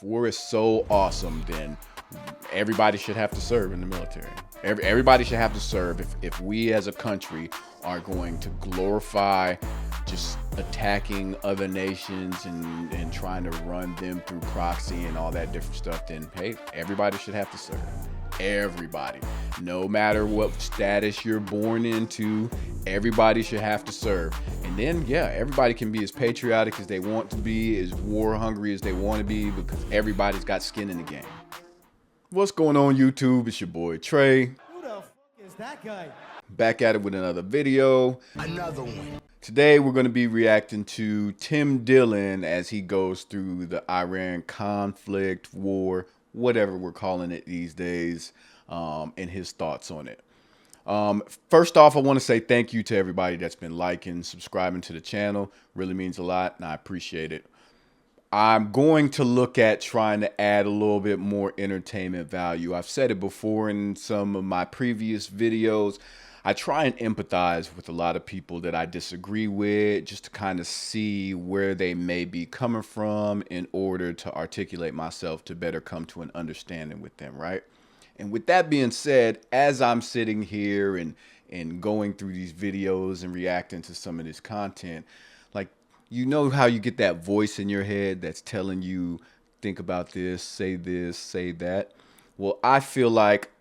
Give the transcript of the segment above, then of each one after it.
if we're so awesome, then everybody should have to serve in the military. Everybody should have to serve if we as a country are going to glorify just attacking other nations and trying to run them through proxy and all that different stuff, then hey, everybody should have to serve. Everybody, no matter what status you're born into, everybody should have to serve. And then yeah, everybody can be as patriotic as they want to be, as war hungry as they want to be, because everybody's got skin in the game. What's going on, YouTube? It's your boy Trey. Who the fuck is that guy? Back at it with another video. Another one. Today we're going to be reacting to Tim Dillon as he goes through the Iran conflict, war, whatever we're calling it these days, and his thoughts on it. First off, I want to say thank you to everybody that's been liking, subscribing to the channel. Really means a lot, and I appreciate it. I'm going to look at trying to add a little bit more entertainment value. I've said it before in some of my previous videos. I try and empathize with a lot of people that I disagree with, just to kind of see where they may be coming from in order to articulate myself to better come to an understanding with them, right? And with that being said, as I'm sitting here and going through these videos and reacting to some of this content, like, you know how you get that voice in your head that's telling you, think about this, say that? Well, I feel like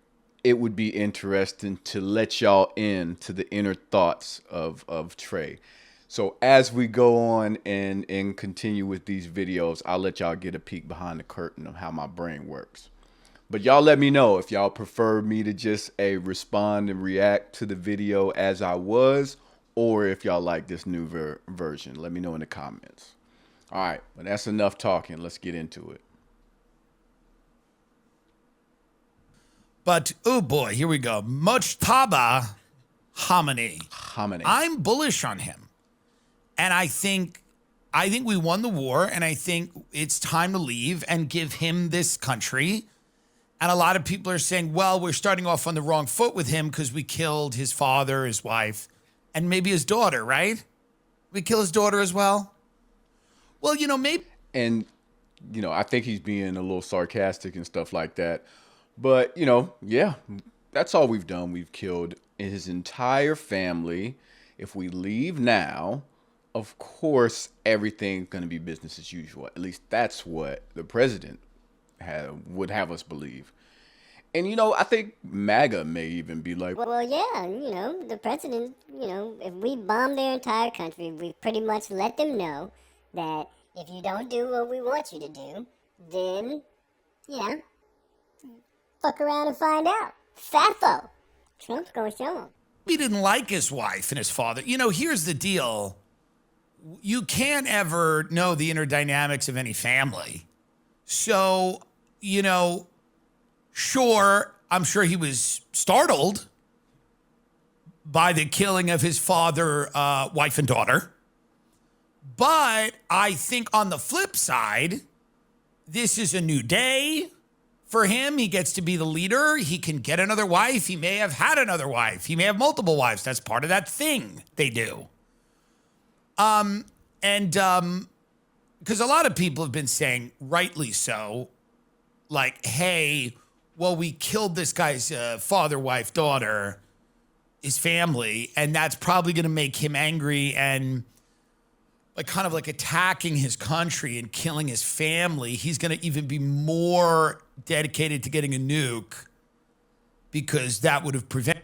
it would be interesting to let y'all into the inner thoughts of Trey. So as we go on and continue with these videos, I'll let y'all get a peek behind the curtain of how my brain works. But y'all let me know if y'all prefer me to just respond and react to the video as I was, or if y'all like this new version. Let me know in the comments. All right, but that's enough talking. Let's get into it. But, oh boy, here we go. Mujtaba Khamenei. I'm bullish on him. And I think we won the war, and I think it's time to leave and give him this country. And a lot of people are saying, well, we're starting off on the wrong foot with him because we killed his father, his wife, and maybe his daughter, right? We kill his daughter as well? Well, you know, maybe. And, you know, I think he's being a little sarcastic and stuff like that. But, you know, yeah, that's all we've done. We've killed his entire family. If we leave now, of course, everything's going to be business as usual. At least that's what the president would have us believe. And, you know, I think MAGA may even be like, well, yeah, you know, the president, you know, if we bomb their entire country, we pretty much let them know that if you don't do what we want you to do, then, yeah, fuck around and find out. FAFO. Trump's gonna show him. He didn't like his wife and his father. You know, here's the deal. You can't ever know the inner dynamics of any family. So, you know, sure, I'm sure he was startled by the killing of his father, wife, and daughter. But I think on the flip side, this is a new day for him. He gets to be the leader. He can get another wife. He may have had another wife. He may have multiple wives. That's part of that thing they do. Because a lot of people have been saying, rightly so, like, hey, well, we killed this guy's father, wife, daughter, his family, and that's probably going to make him angry and like kind of like attacking his country and killing his family. He's going to even be more dedicated to getting a nuke because that would have prevented.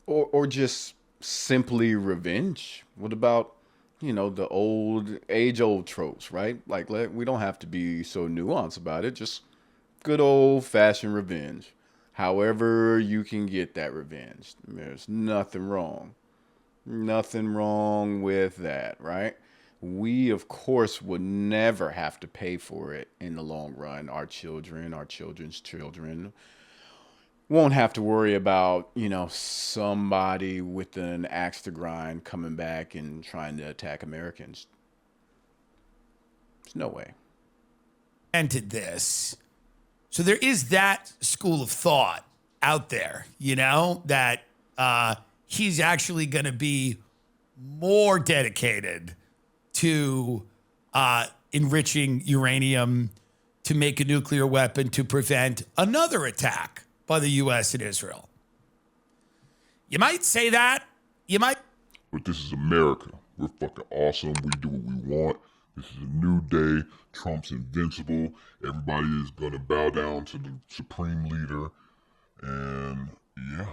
or just simply revenge. What about, you know, the age-old tropes, right? Like, we don't have to be so nuanced about it. Just good old-fashioned revenge. However you can get that revenge. There's nothing wrong. Nothing wrong with that, right? We, of course, would never have to pay for it in the long run. Our children, our children's children won't have to worry about, you know, somebody with an axe to grind coming back and trying to attack Americans. There's no way. Entered this. So there is that school of thought out there, you know, that he's actually going to be more dedicated to enriching uranium to make a nuclear weapon to prevent another attack by the U.S. and Israel. You might say that. You might. But this is America. We're fucking awesome. We do what we want. This is a new day. Trump's invincible. Everybody is gonna bow down to the supreme leader. And yeah,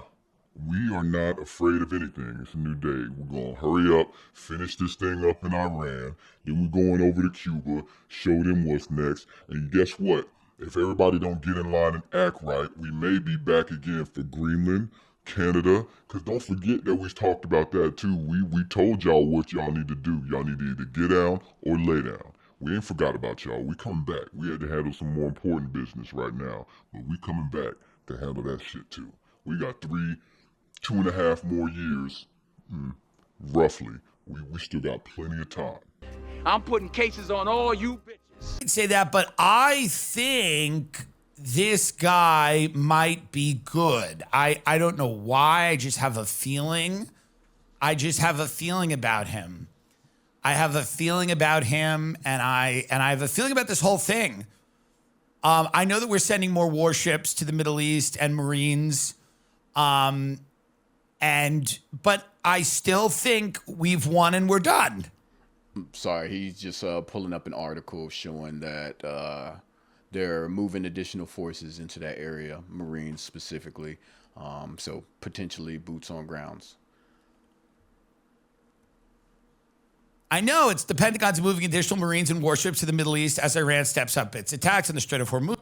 we are not afraid of anything. It's a new day. We're gonna hurry up, finish this thing up in Iran. Then we're going over to Cuba, show them what's next. And guess what? If everybody don't get in line and act right, we may be back again for Greenland, Canada, because don't forget that we talked about that too. We told y'all what y'all need to do. Y'all need to either get down or lay down. We ain't forgot about y'all. We coming back. We had to handle some more important business right now, but we coming back to handle that shit too. We got 2.5 more years, roughly. We still got plenty of time. I'm putting cases on all you bitches. I'd say that, but I think this guy might be good. I don't know why. I just have a feeling. I just have a feeling about him. I have a feeling about him, and I have a feeling about this whole thing. I know that we're sending more warships to the Middle East and Marines, but I still think we've won and we're done. Sorry, he's just pulling up an article showing that they're moving additional forces into that area, Marines specifically. So potentially boots on grounds. I know it's the Pentagon's moving additional Marines and warships to the Middle East as Iran steps up its attacks on the Strait of Hormuz.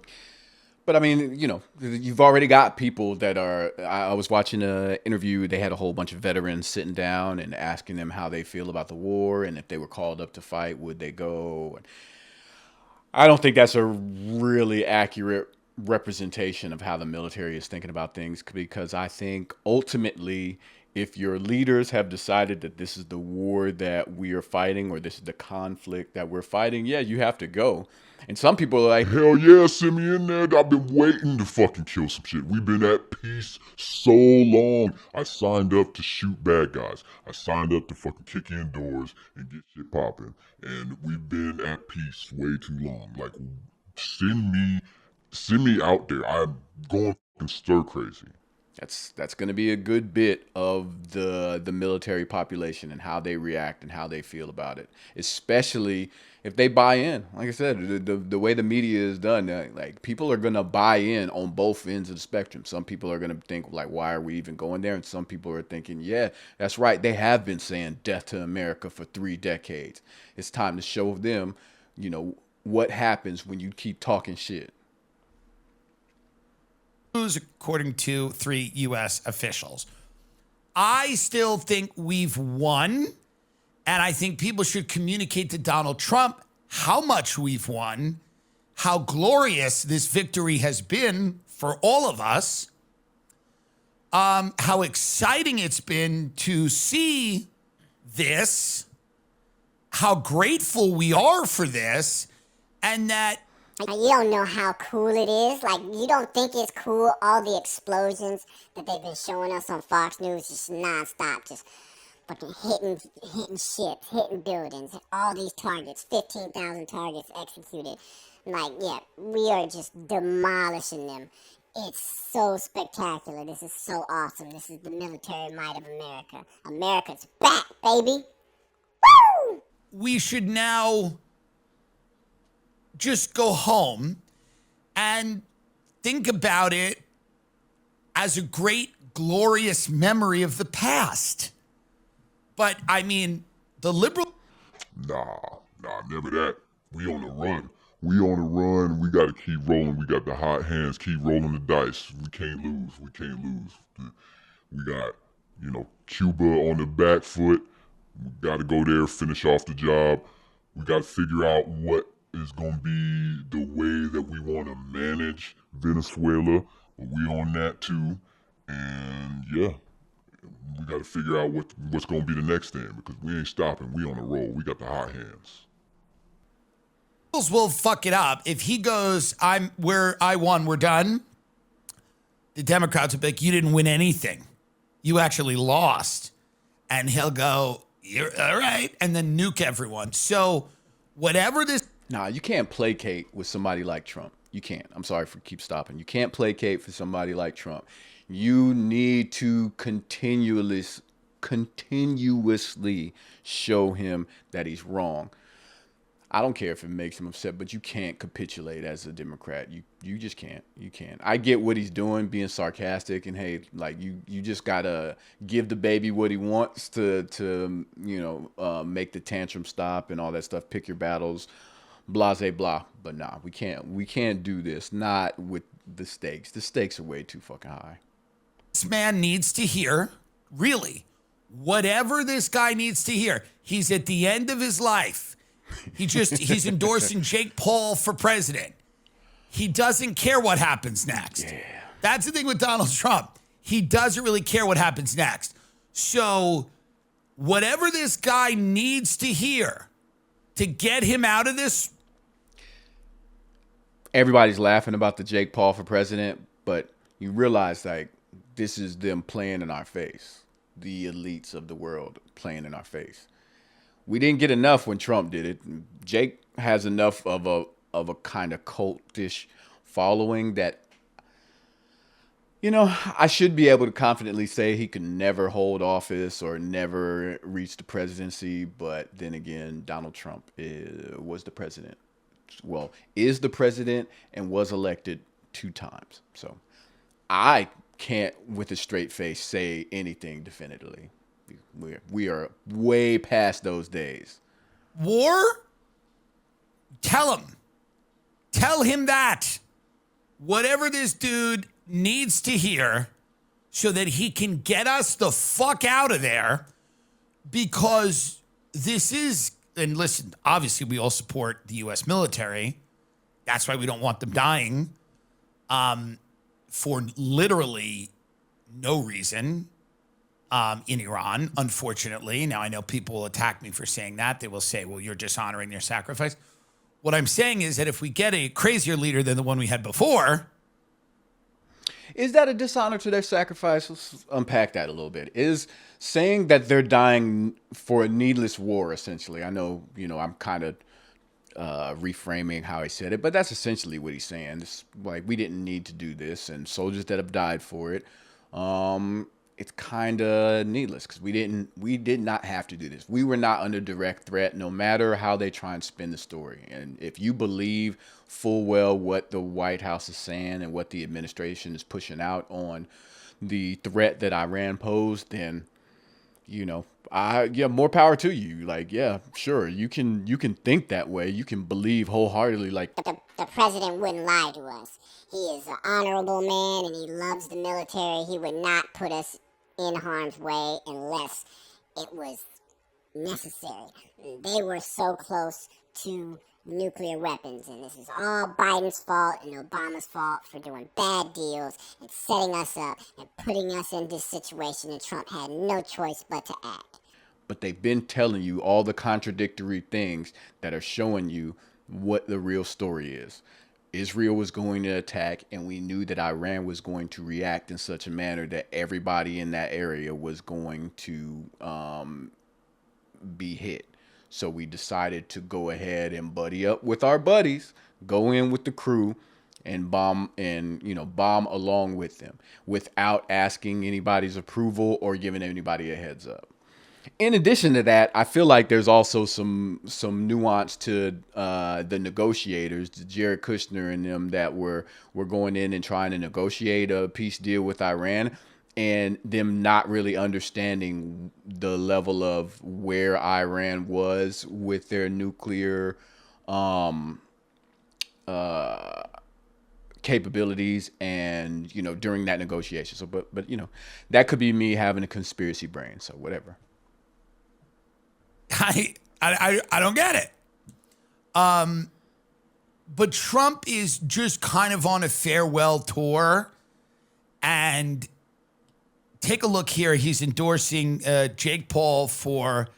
But I mean, you know, you've already got people that are. I was watching an interview. They had a whole bunch of veterans sitting down and asking them how they feel about the war and if they were called up to fight, would they go? I don't think that's a really accurate representation of how the military is thinking about things, because I think ultimately, if your leaders have decided that this is the war that we are fighting, or this is the conflict that we're fighting, yeah, you have to go. And some people are like, hell yeah, send me in there. I've been waiting to fucking kill some shit. We've been at peace so long. I signed up to shoot bad guys. I signed up to fucking kick in doors and get shit popping. And we've been at peace way too long. Like, send me out there. I'm going fucking stir crazy. That's going to be a good bit of the military population and how they react and how they feel about it, especially if they buy in. Like I said, the way the media is done, like, people are going to buy in on both ends of the spectrum. Some people are going to think, like, why are we even going there? And some people are thinking, yeah, that's right. They have been saying death to America for 3 decades. It's time to show them, you know, what happens when you keep talking shit. According to 3 U.S. officials. I still think we've won, and I think people should communicate to Donald Trump how much we've won, how glorious this victory has been for all of us, how exciting it's been to see this, how grateful we are for this, and that You don't know how cool it is. Like, you don't think it's cool, all the explosions that they've been showing us on Fox News, just nonstop, just fucking hitting ships, hitting buildings, all these targets, 15,000 targets executed. Like, yeah, we are just demolishing them. It's so spectacular. This is so awesome. This is the military might of America. America's back, baby. Woo! we should now just go home and think about it as a great, glorious memory of the past. But, I mean, the liberal... Nah, never that. We on the run. We on the run. We got to keep rolling. We got the hot hands. Keep rolling the dice. We can't lose. We got, Cuba on the back foot. We got to go there, finish off the job. We got to figure out what is going to be the way that we want to manage Venezuela. But we on that too. And yeah, we got to figure out what's going to be the next thing, because we ain't stopping. We on the roll. We got the hot hands. Will fuck it up. If he goes, I won, we're done, the Democrats will be like, you didn't win anything. You actually lost. And he'll go, you're all right, and then nuke everyone. So whatever this... Nah, you can't placate with somebody like Trump. You can't. I'm sorry for keep stopping. You can't placate for somebody like Trump. You need to continuously show him that he's wrong. I don't care if it makes him upset, but you can't capitulate as a Democrat. You just can't. You can't. I get what he's doing, being sarcastic, and hey, like you just gotta give the baby what he wants to make the tantrum stop and all that stuff. Pick your battles, blase blah. But nah, we can't do this. Not with the stakes. The stakes are way too fucking high. This man needs to hear, really, whatever this guy needs to hear. He's at the end of his life. He's endorsing Jake Paul for president. He doesn't care what happens next. Yeah. That's the thing with Donald Trump. He doesn't really care what happens next. So whatever this guy needs to hear to get him out of this. Everybody's laughing about the Jake Paul for president, but you realize like this is them playing in our face. The elites of the world playing in our face. We didn't get enough when Trump did it. Jake has enough of a kind of cultish following that, I should be able to confidently say he could never hold office or never reach the presidency. But then again, Donald Trump was the president. Well, is the president and was elected 2 times. So I can't, with a straight face, say anything definitively. We are way past those days. War? Tell him that. Whatever this dude needs to hear so that he can get us the fuck out of there, because this is, and listen, obviously we all support the U.S. military. That's why we don't want them dying for literally no reason. In Iran, unfortunately. Now, I know people will attack me for saying that. They will say, well, you're dishonoring their sacrifice. What I'm saying is that if we get a crazier leader than the one we had before. Is that a dishonor to their sacrifice? Let's unpack that a little bit. Is saying that they're dying for a needless war, essentially. I know, I'm kind of reframing how he said it, but that's essentially what he's saying. It's like, we didn't need to do this, and soldiers that have died for it. It's kind of needless because we did not have to do this. We were not under direct threat, no matter how they try and spin the story. And if you believe full well what the White House is saying and what the administration is pushing out on the threat that Iran posed, then, more power to you. Like, yeah, sure. You can think that way. You can believe wholeheartedly. Like, the president wouldn't lie to us. He is an honorable man and he loves the military. He would not put us in harm's way unless it was necessary. They were so close to nuclear weapons, and this is all Biden's fault and Obama's fault for doing bad deals and setting us up and putting us in this situation, and Trump had no choice but to act. But they've been telling you all the contradictory things that are showing you what the real story is. Israel was going to attack, and we knew that Iran was going to react in such a manner that everybody in that area was going to be hit. So we decided to go ahead and buddy up with our buddies, go in with the crew, and bomb along with them without asking anybody's approval or giving anybody a heads up. In addition to that, I feel like there's also some nuance to the negotiators, Jared Kushner and them, that were going in and trying to negotiate a peace deal with Iran, and them not really understanding the level of where Iran was with their nuclear capabilities, and during that negotiation. So, but that could be me having a conspiracy brain. So whatever. I don't get it. But Trump is just kind of on a farewell tour, and take a look here. He's endorsing Jake Paul for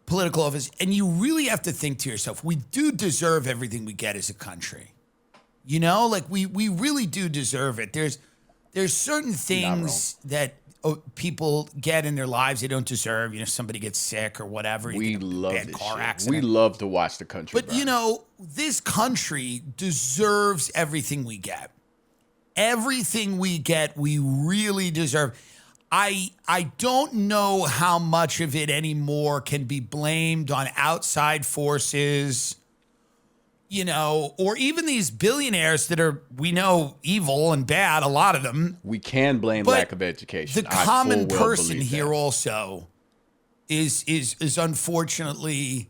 political office, and you really have to think to yourself, we do deserve everything we get as a country. We really do deserve it. There's certain things that people get in their lives they don't deserve. Somebody gets sick or whatever. You We get a love bad this car shit. accident. We love to watch the country But burn. this country deserves everything we get. Everything we get, we really deserve. I don't know how much of it anymore can be blamed on outside forces, or even these billionaires that are, we know, evil and bad, a lot of them. We can blame But lack of education. The I common full well person believe here that. also is unfortunately,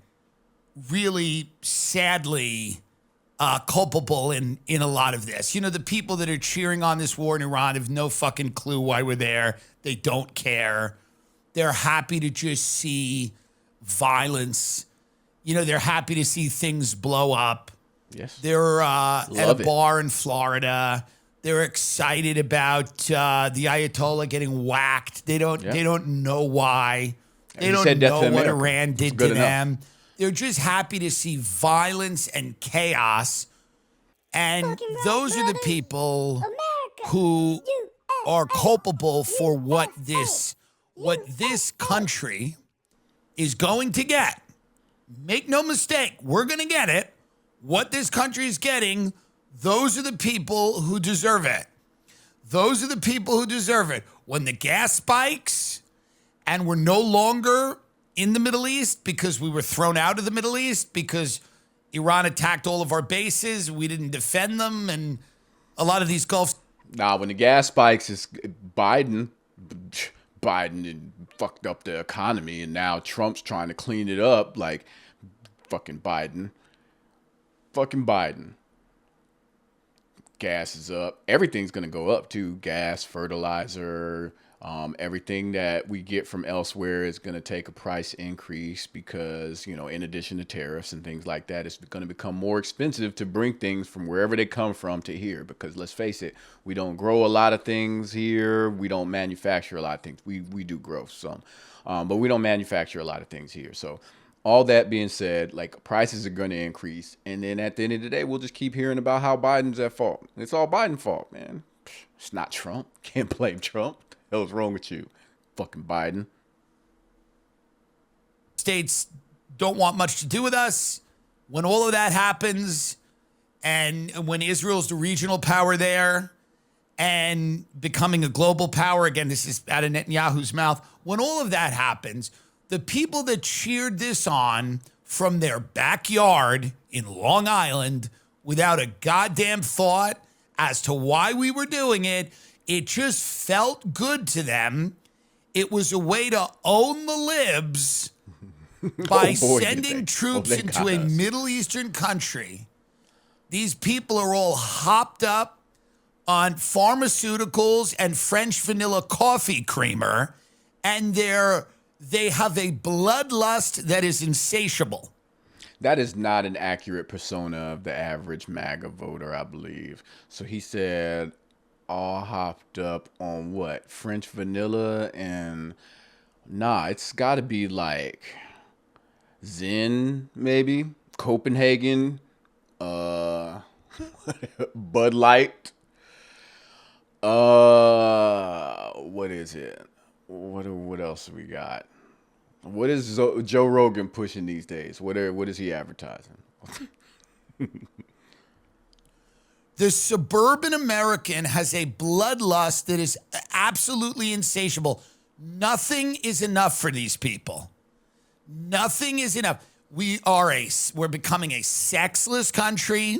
really sadly culpable in a lot of this. The people that are cheering on this war in Iran have no fucking clue why we're there. They don't care. They're happy to just see violence. They're happy to see things blow up. Yes. They're at a Love it. bar in Florida. They're excited about the Ayatollah getting whacked. They don't. Yeah. They don't know why. They He don't said death know to what America. Iran It's did to good enough. them. They're just happy to see violence and chaos. And Fucking right, those are the brothers. people America. who are culpable for what USA. this country is going to get. Make no mistake, we're going to get it. What this country is getting, those are the people who deserve it. Those are the people who deserve it. When the gas spikes and we're no longer in the Middle East because we were thrown out of the Middle East because Iran attacked all of our bases, we didn't defend them, and a lot of these Gulf. Nah, when the gas spikes, it's Biden and fucked up the economy, and now Trump's trying to clean it up. Like, fucking Biden. Gas is up. Everything's gonna go up too. Gas, fertilizer, everything that we get from elsewhere is gonna take a price increase because, in addition to tariffs and things like that, it's gonna become more expensive to bring things from wherever they come from to here. Because let's face it, we don't grow a lot of things here. We don't manufacture a lot of things. We do grow some, but we don't manufacture a lot of things here. So all that being said, like, prices are going to increase. And then at the end of the day, we'll just keep hearing about how Biden's at fault. It's all Biden's fault, man. It's not Trump. Can't blame Trump. What the hell's wrong with you? Fucking Biden. States don't want much to do with us. When all of that happens, and when Israel's the regional power there and becoming a global power, again, this is out of Netanyahu's mouth. When all of that happens, the people that cheered this on from their backyard in Long Island without a goddamn thought as to why we were doing it, it just felt good to them. It was a way to own the libs by Oh, boy, did sending they. troops They into got a us. Middle Eastern country. These people are all hopped up on pharmaceuticals and French vanilla coffee creamer, and they have a bloodlust that is insatiable. That is not an accurate persona of the average MAGA voter, I believe. So he said, all hopped up on what? French vanilla and... Nah, it's got to be like Zen, maybe? Copenhagen? Bud Light? What is it? What else we got? What is Joe Rogan pushing these days? What is he advertising? The suburban American has a bloodlust that is absolutely insatiable. Nothing is enough for these people. Nothing is enough. We're becoming a sexless country.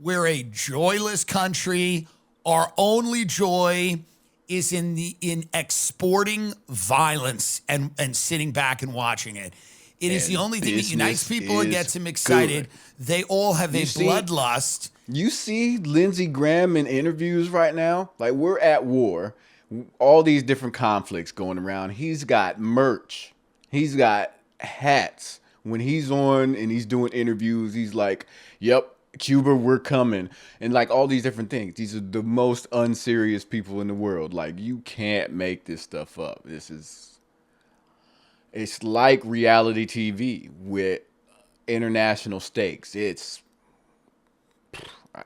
We're a joyless country. Our only joy is in exporting violence and sitting back and watching it. It is the And only thing that unites business people and is gets them excited. good. They all have You a see- bloodlust. You see Lindsey Graham in interviews right now? Like, we're at war. All these different conflicts going around. He's got merch. He's got hats. When he's on and he's doing interviews, he's like, yep, Cuba, we're coming. And like all these different things. These are the most unserious people in the world. Like, you can't make this stuff up. It's like reality TV with international stakes.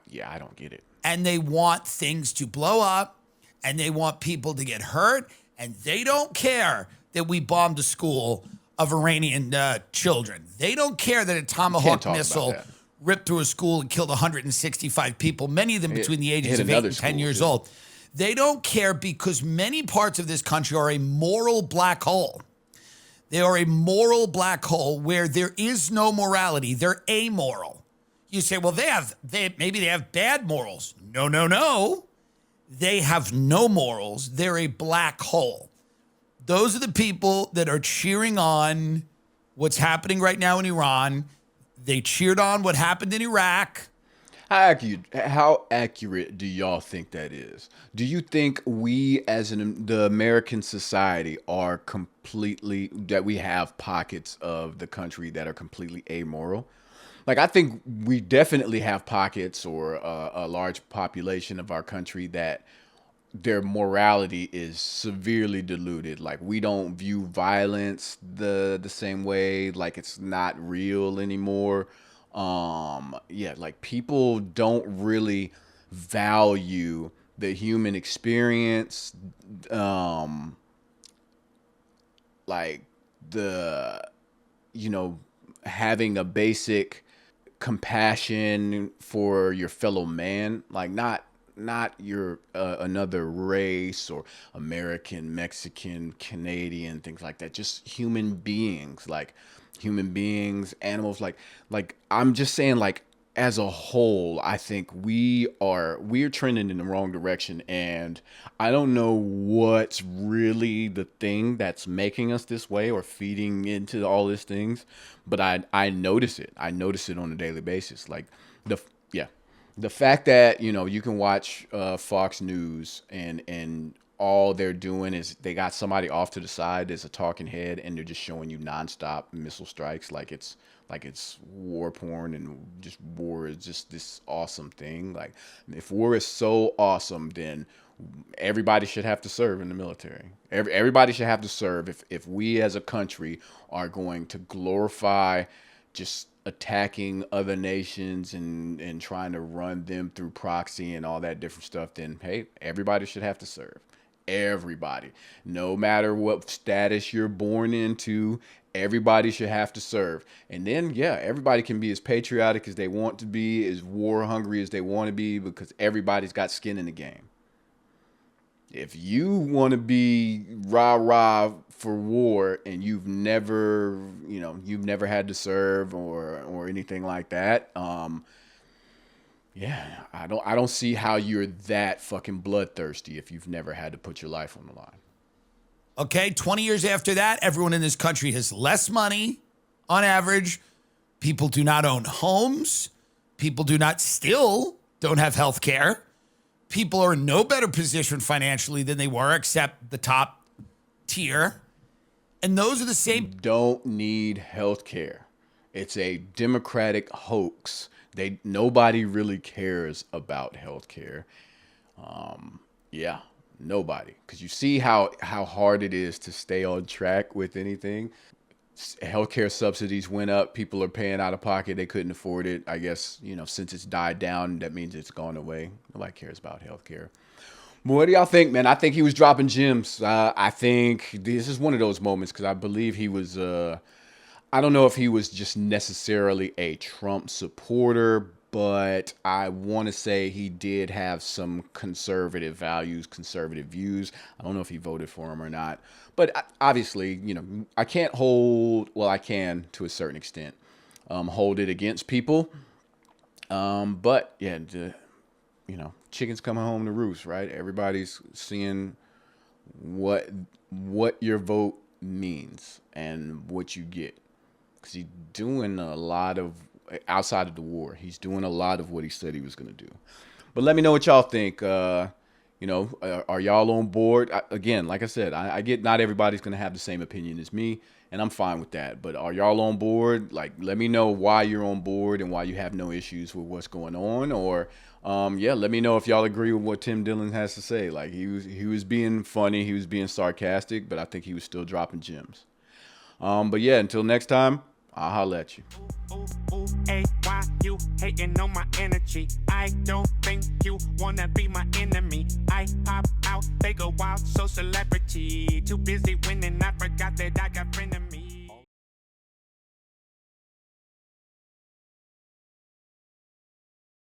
Yeah, I don't get it. And they want things to blow up, and they want people to get hurt, And they don't care that we bombed a school of Iranian children. They don't care that a Tomahawk talk about missile that. ripped through a school and killed 165 people, many of them between the ages hit of 8 another and 10 school, years too. old. They don't care because many parts of this country are a moral black hole. They are a moral black hole where there is no morality. They're amoral. You say, well, maybe they have bad morals. No, no, no. They have no morals. They're a black hole. Those are the people that are cheering on what's happening right now in Iran. They cheered on what happened in Iraq. How accurate do y'all think that is? Do you think we as the American society are that we have pockets of the country that are completely amoral? Like, I think we definitely have pockets or a large population of our country that their morality is severely diluted. Like, we don't view violence the same way. Like, it's not real anymore. Like, people don't really value the human experience. Like having a basic compassion for your fellow man, like not your another race or American, Mexican, Canadian, things like that. Just human beings, animals. Like I'm just saying, like, as a whole, I think we're trending in the wrong direction, and I don't know what's really the thing that's making us this way or feeding into all these things, but I notice it. I notice it on a daily basis. Like the fact that you can watch Fox News and all they're doing is they got somebody off to the side as a talking head, and they're just showing you nonstop missile strikes like it's war porn, and just war is just this awesome thing. Like, if war is so awesome, then everybody should have to serve in the military. Everybody should have to serve if we as a country are going to glorify just attacking other nations and trying to run them through proxy and all that different stuff, then hey, everybody should have to serve. Everybody, no matter what status you're born into, everybody should have to serve. And then, everybody can be as patriotic as they want to be, as war hungry as they want to be, because everybody's got skin in the game. If you want to be rah-rah for war and you've never had to serve or anything like that, I don't see how you're that fucking bloodthirsty if you've never had to put your life on the line. Okay, 20 years after that, everyone in this country has less money on average. People do not own homes. People still don't have health care. People are in no better position financially than they were, except the top tier. And those are the same. Don't need health care. It's a Democratic hoax. Nobody really cares about health care. Nobody. Because you see how hard it is to stay on track with anything. Healthcare subsidies went up. People are paying out of pocket. They couldn't afford it. I guess, since it's died down, that means it's gone away. Nobody cares about healthcare. But what do y'all think, man? I think he was dropping gems. I think this is one of those moments because I believe he was, I don't know if he was just necessarily a Trump supporter, but I want to say he did have some conservative values, conservative views. I don't know if he voted for him or not. But obviously, I can't I can to a certain extent, hold it against people. But yeah, chickens coming home to roost, right? Everybody's seeing what your vote means and what you get. Because he's doing a lot of, outside of the war, he's doing a lot of what he said he was going to do. But let me know what y'all think. Are y'all on board? Again, like I said, I get not everybody's going to have the same opinion as me, and I'm fine with that. But are y'all on board? Like, let me know why you're on board and why you have no issues with what's going on. Or, let me know if y'all agree with what Tim Dillon has to say. Like, he was being funny, he was being sarcastic, but I think he was still dropping gems. But yeah, until next time, I'll holla at you. Ooh, hey, why you hating on my energy? I don't think you wanna be my enemy. I pop out, they go wild, so celebrity. Too busy winning, I forgot that I got frenemies.